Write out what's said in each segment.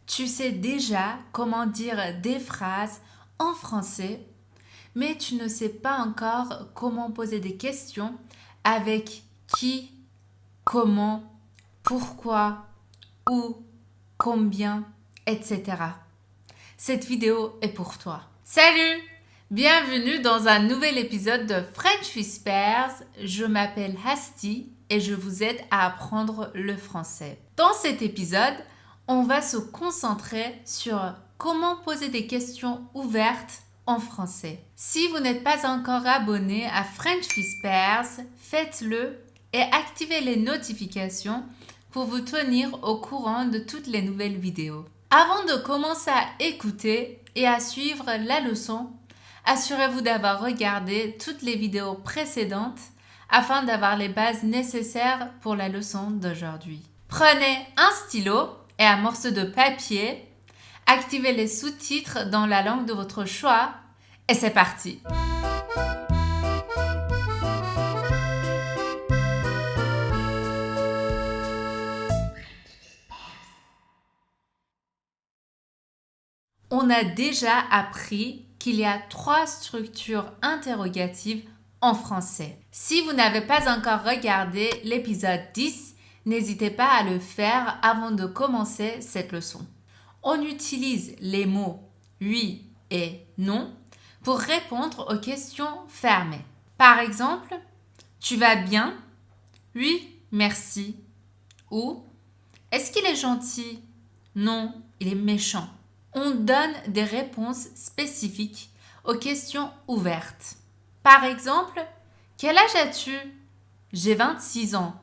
Tu sais déjà comment dire des phrases en français, mais tu ne sais pas encore comment poser des questions avec qui, comment, pourquoi, où, combien, etc. Cette vidéo est pour toi. Salut! Bienvenue dans un nouvel épisode de French Whispers. Je m'appelle Hasti et je vous aide à apprendre le français. Dans cet épisode, on va se concentrer sur comment poser des questions ouvertes en français. Si vous n'êtes pas encore abonné à French Whispers, faites-le et activez les notifications pour vous tenir au courant de toutes les nouvelles vidéos. Avant de commencer à écouter et à suivre la leçon, assurez-vous d'avoir regardé toutes les vidéos précédentes afin d'avoir les bases nécessaires pour la leçon d'aujourd'hui. Prenez un stylo et un morceau de papier, activez les sous-titres dans la langue de votre choix et c'est parti! On a déjà appris qu'il y a 3 structures interrogatives en français. Si vous n'avez pas encore regardé l'épisode 10, n'hésitez pas à le faire avant de commencer cette leçon. On utilise les mots oui et non pour répondre aux questions fermées. Par exemple, tu vas bien? Oui, merci. Ou est-ce qu'il est gentil? Non, il est méchant. On donne des réponses spécifiques aux questions ouvertes. Par exemple, quel âge as-tu? J'ai 26 ans.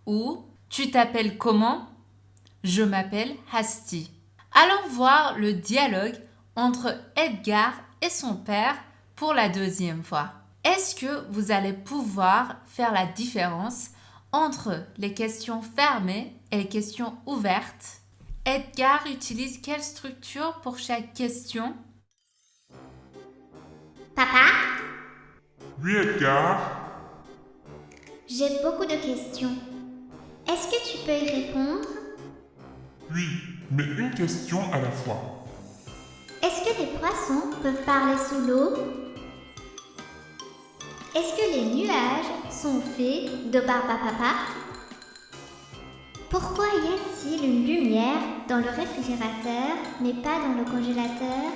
Ou tu t'appelles comment? Je m'appelle Hasti. Allons voir le dialogue entre Edgar et son père pour la deuxième fois. Est-ce que vous allez pouvoir faire la différence entre les questions fermées et les questions ouvertes? Edgar utilise quelle structure pour chaque question? Papa, Oui, Edgar. j'ai beaucoup de questions. Est-ce que tu peux y répondre? Oui, mais une question à la fois. Est-ce que les poissons peuvent parler sous l'eau? Est-ce que les nuages sont faits de barbe à papa? Pourquoi y a-t-il une lumière dans le réfrigérateur mais pas dans le congélateur?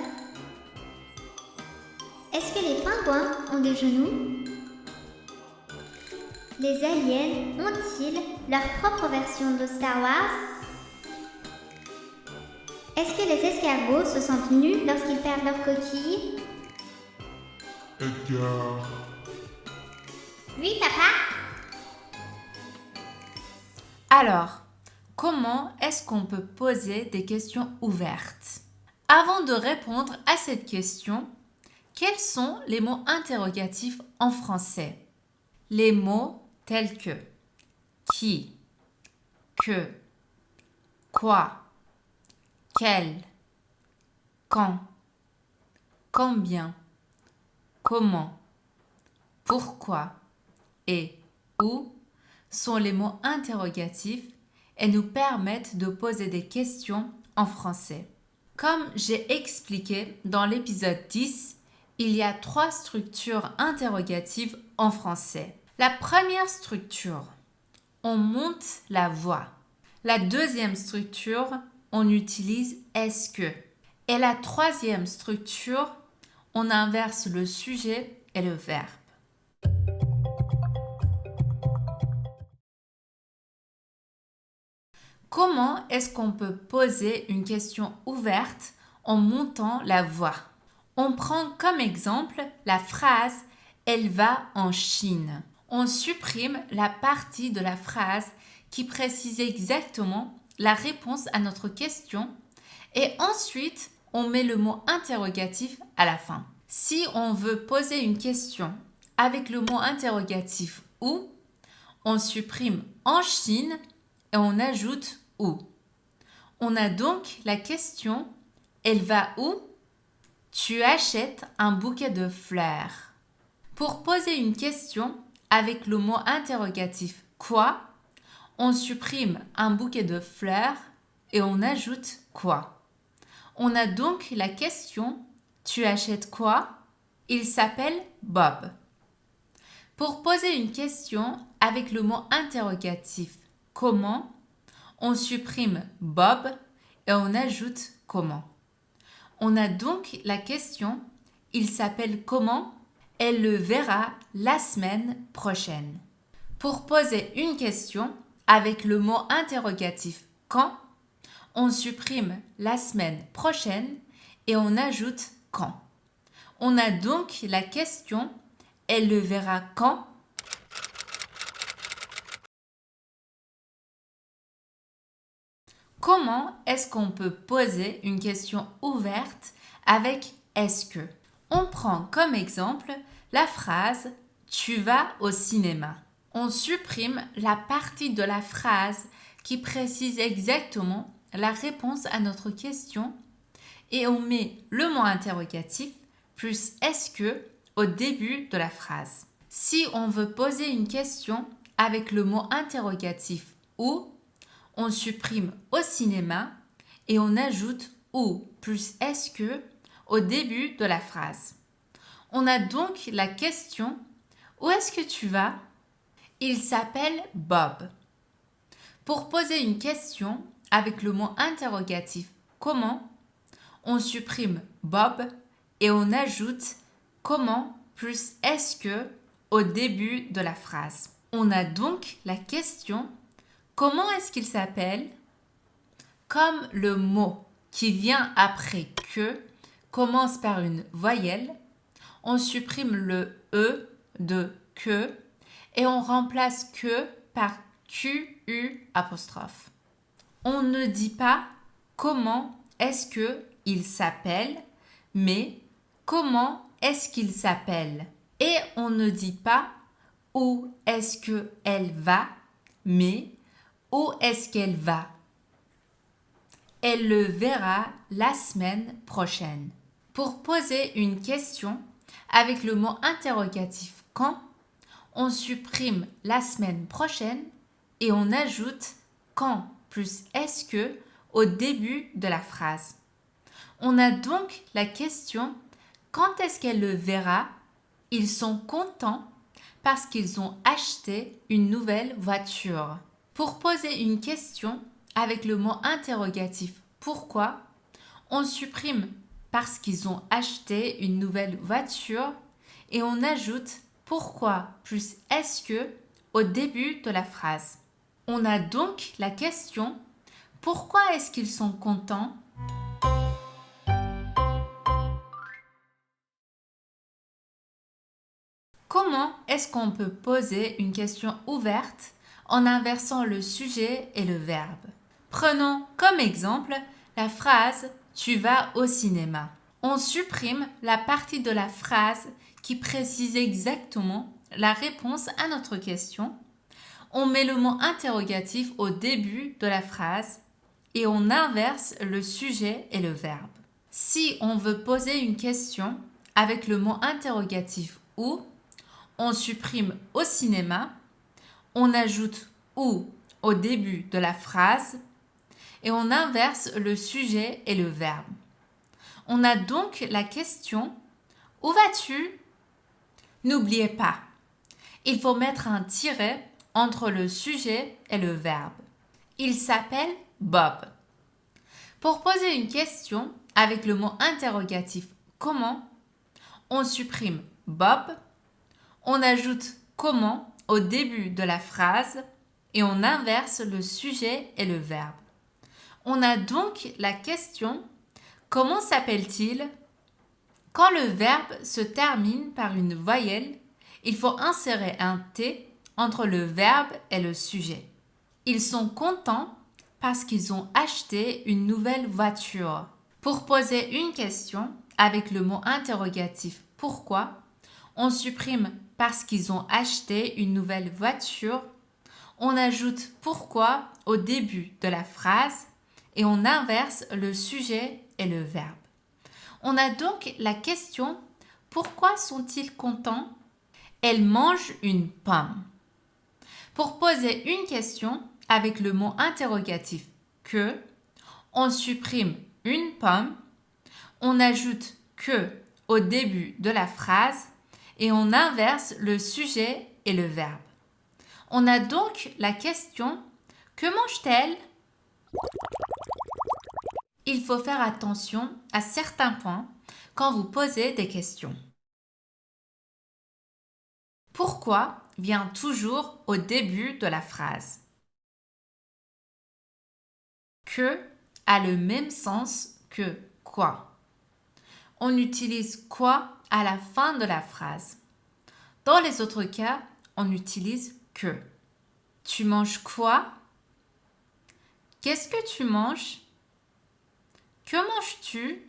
Est-ce que les pingouins ont des genoux? Les aliens ont-ils leur propre version de Star Wars? Est-ce que les escargots se sentent nus lorsqu'ils perdent leur coquille? Edgar. Oui, papa? Alors, comment est-ce qu'on peut poser des questions ouvertes? Avant de répondre à cette question, quels sont les mots interrogatifs en français? Les mots tels que qui, que, quoi, quel, quand, combien, comment, pourquoi et où sont les mots interrogatifs et nous permettent de poser des questions en français. Comme j'ai expliqué dans l'épisode 10, il y a 3 structures interrogatives en français. La première structure, on monte la voix. La deuxième structure, on utilise est-ce que. Et la troisième structure, on inverse le sujet et le verbe. Comment est-ce qu'on peut poser une question ouverte en montant la voix? On prend comme exemple la phrase « Elle va en Chine ». On supprime la partie de la phrase qui précise exactement la réponse à notre question et ensuite on met le mot interrogatif à la fin. Si on veut poser une question avec le mot interrogatif « où », on supprime « en Chine » et on ajoute « où ». On a donc la question « Elle va où ?» Tu achètes un bouquet de fleurs. Pour poser une question avec le mot interrogatif « quoi », on supprime un bouquet de fleurs et on ajoute quoi? On a donc la question « Tu achètes quoi ?» Il s'appelle Bob. Pour poser une question avec le mot interrogatif « Comment ?» on supprime Bob et on ajoute « Comment ?» On a donc la question « Il s'appelle comment ?» Elle le verra la semaine prochaine. Pour poser une question avec le mot interrogatif « Quand ?» on supprime la semaine prochaine et on ajoute « Quand ?» On a donc la question « Elle le verra quand ?» Comment est-ce qu'on peut poser une question ouverte avec « Est-ce que ?» On prend comme exemple la phrase « Tu vas au cinéma ». On supprime la partie de la phrase qui précise exactement la réponse à notre question et on met le mot interrogatif plus « Est-ce que ?» au début de la phrase. Si on veut poser une question avec le mot interrogatif « Où ?» on supprime au cinéma et on ajoute où plus est-ce que au début de la phrase. On a donc la question où est-ce que tu vas? Il s'appelle Bob. Pour poser une question avec le mot interrogatif comment, on supprime Bob et on ajoute comment plus est-ce que au début de la phrase. On a donc la question comment est-ce qu'il s'appelle? Comme le mot qui vient après que commence par une voyelle, on supprime le E de que et on remplace que par QU apostrophe. On ne dit pas comment est-ce que il s'appelle, mais comment est-ce qu'il s'appelle? Et on ne dit pas où est-ce que elle va, mais où est-ce qu'elle va? Elle le verra la semaine prochaine. Pour poser une question avec le mot interrogatif quand, on supprime la semaine prochaine et on ajoute quand plus est-ce que au début de la phrase. On a donc la question quand est-ce qu'elle le verra? Ils sont contents parce qu'ils ont acheté une nouvelle voiture. Pour poser une question avec le mot interrogatif pourquoi, on supprime parce qu'ils ont acheté une nouvelle voiture et on ajoute pourquoi plus est-ce que au début de la phrase. On a donc la question pourquoi est-ce qu'ils sont contents? Comment est-ce qu'on peut poser une question ouverte en inversant le sujet et le verbe? Prenons comme exemple la phrase « Tu vas au cinéma ». On supprime la partie de la phrase qui précise exactement la réponse à notre question. On met le mot interrogatif au début de la phrase et on inverse le sujet et le verbe. Si on veut poser une question avec le mot interrogatif « où », on supprime au cinéma, on ajoute où au début de la phrase et on inverse le sujet et le verbe. On a donc la question « Où vas-tu ?» N'oubliez pas, il faut mettre un tiret entre le sujet et le verbe. Il s'appelle Bob. Pour poser une question avec le mot interrogatif « Comment ?» on supprime Bob, on ajoute « Comment ?» au début de la phrase et on inverse le sujet et le verbe. On a donc la question « Comment s'appelle-t-il » Quand le verbe se termine par une voyelle, il faut insérer un T entre le verbe et le sujet. Ils sont contents parce qu'ils ont acheté une nouvelle voiture. Pour poser une question avec le mot interrogatif « Pourquoi ?» on supprime parce qu'ils ont acheté une nouvelle voiture. On ajoute « Pourquoi ?» au début de la phrase et on inverse le sujet et le verbe. On a donc la question « Pourquoi sont-ils contents ?» Elle mange une pomme. Pour poser une question avec le mot interrogatif « que », on supprime une pomme, on ajoute que au début de la phrase et on inverse le sujet et le verbe. On a donc la question « Que mange-t-elle » Il faut faire attention à certains points quand vous posez des questions. Pourquoi vient toujours au début de la phrase. Que a le même sens que quoi. On utilise quoi à la fin de la phrase. Dans les autres cas, on utilise que. Tu manges quoi? Qu'est-ce que tu manges? Que manges-tu?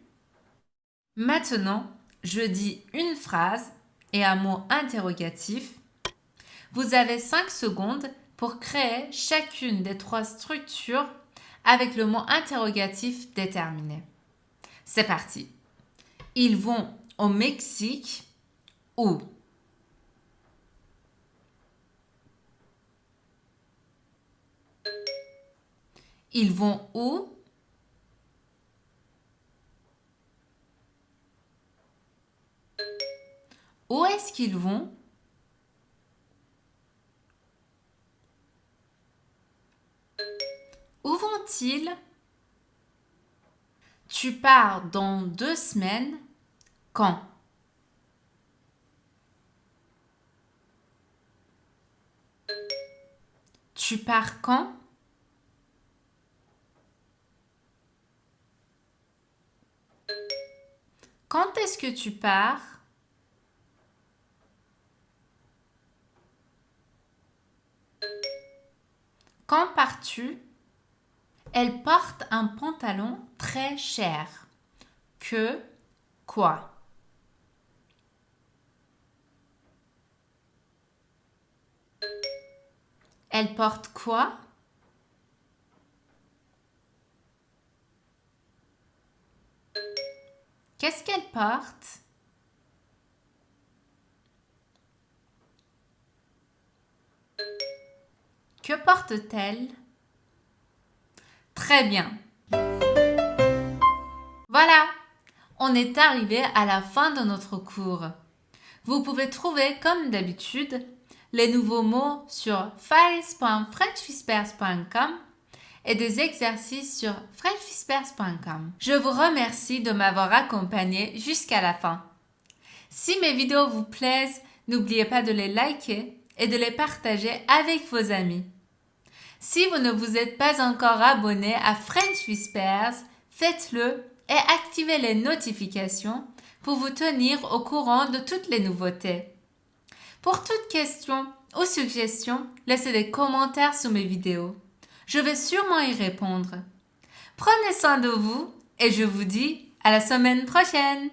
Maintenant, je dis une phrase et un mot interrogatif. Vous avez 5 secondes pour créer chacune des 3 structures avec le mot interrogatif déterminé. C'est parti. Ils vont au Mexique où? Ils vont où? Où est-ce qu'ils vont? Où vont-ils? Tu pars dans 2 semaines. Quand? Tu pars quand? Quand est-ce que tu pars? Quand pars-tu? Elle porte un pantalon très cher. Que quoi? Elle porte quoi? Qu'est-ce qu'elle porte? Que porte-t-elle? Très bien. Voilà, on est arrivé à la fin de notre cours. Vous pouvez trouver, comme d'habitude, les nouveaux mots sur files.frenchwhispers.com et des exercices sur frenchwhispers.com. Je vous remercie de m'avoir accompagné jusqu'à la fin. Si mes vidéos vous plaisent, n'oubliez pas de les liker et de les partager avec vos amis. Si vous ne vous êtes pas encore abonné à French Whispers, faites-le et activez les notifications pour vous tenir au courant de toutes les nouveautés. Pour toute question ou suggestion, laissez des commentaires sous mes vidéos. Je vais sûrement y répondre. Prenez soin de vous et je vous dis à la semaine prochaine.